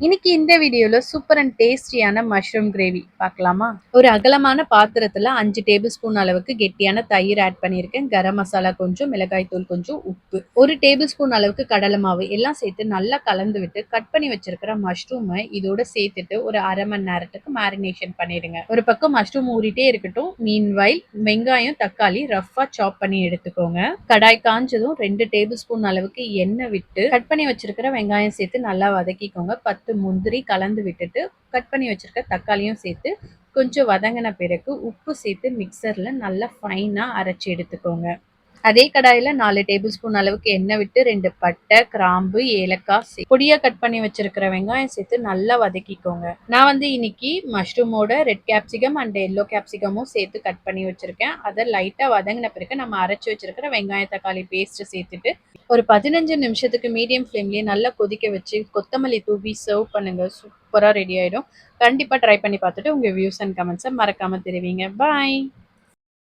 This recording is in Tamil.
இன்னைக்கு இந்த வீடியோல சூப்பர் அண்ட் டேஸ்டியான மஷ்ரூம் கிரேவி பார்க்கலாமா? ஒரு அகலமான பாத்திரத்துல 5 டேபிள் ஸ்பூன் அளவுக்கு கெட்டியான தயிர் ஆட் பண்ணியிருக்கேன். கரம் மசாலா கொஞ்சம், மிளகாய் தூள் கொஞ்சம், உப்பு, 1 டேபிள் ஸ்பூன் அளவுக்கு கடலை மாவு எல்லாம் சேர்த்து நல்லா கலந்து விட்டு கட் பண்ணி வச்சிருக்கிற மஷ்ரூமை இதோட சேர்த்துட்டு ஒரு அரை மணி நேரத்துக்கு மேரினேஷன் பண்ணிடுங்க. ஒரு பக்கம் மஷ்ரூம் ஊறிட்டே இருக்கட்டும். மீன்வைல் வெங்காயம் தக்காளி ரஃபா சாப் பண்ணி எடுத்துக்கோங்க. கடாய் காஞ்சதும் 2 டேபிள் ஸ்பூன் அளவுக்கு எண்ணெய் விட்டு கட் பண்ணி வச்சிருக்கிற வெங்காயம் சேர்த்து நல்லா வதக்கிக்கோங்க. 10 முந்திரி கலந்து விட்டுட்டு கட் பண்ணி வச்சிருக்க தக்காளியும் சேர்த்து கொஞ்சம் வதங்கின பிறகு உப்பு சேர்த்து மிக்சர்ல நல்லா ஃபைனா அரைச்சி எடுத்துக்கோங்க. அதே கடாயில 4 டேபிள் ஸ்பூன் அளவுக்கு எண்ணெய் விட்டு 2 பட்டை கிராம்பு ஏலக்காய் பொடியா கட் பண்ணி வச்சிருக்கிற வெங்காயம் சேர்த்து நல்லா வதக்கிக்கோங்க. நான் இன்னைக்கு மஷ்ரூமோட ரெட் கேப்சிகம் அண்ட் எல்லோ கேப்சிகமும் சேர்த்து கட் பண்ணி வச்சிருக்கேன். அதை லைட்டா வதங்கின பிறகு நம்ம அரைச்சி வச்சிருக்கிற வெங்காய தக்காளி பேஸ்ட் சேர்த்துட்டு ஒரு 15 நிமிஷத்துக்கு மீடியம் ஃப்ளேம்லயே நல்லா கொதிக்க வச்சு கொத்தமல்லி தூவி சர்வ் பண்ணுங்க. சூப்பரா ரெடி ஆயிடும். கண்டிப்பா ட்ரை பண்ணி பார்த்துட்டு உங்க வியூஸ் அண்ட் கமெண்ட்ஸை மறக்காம தெரிவிங்க. பாய்.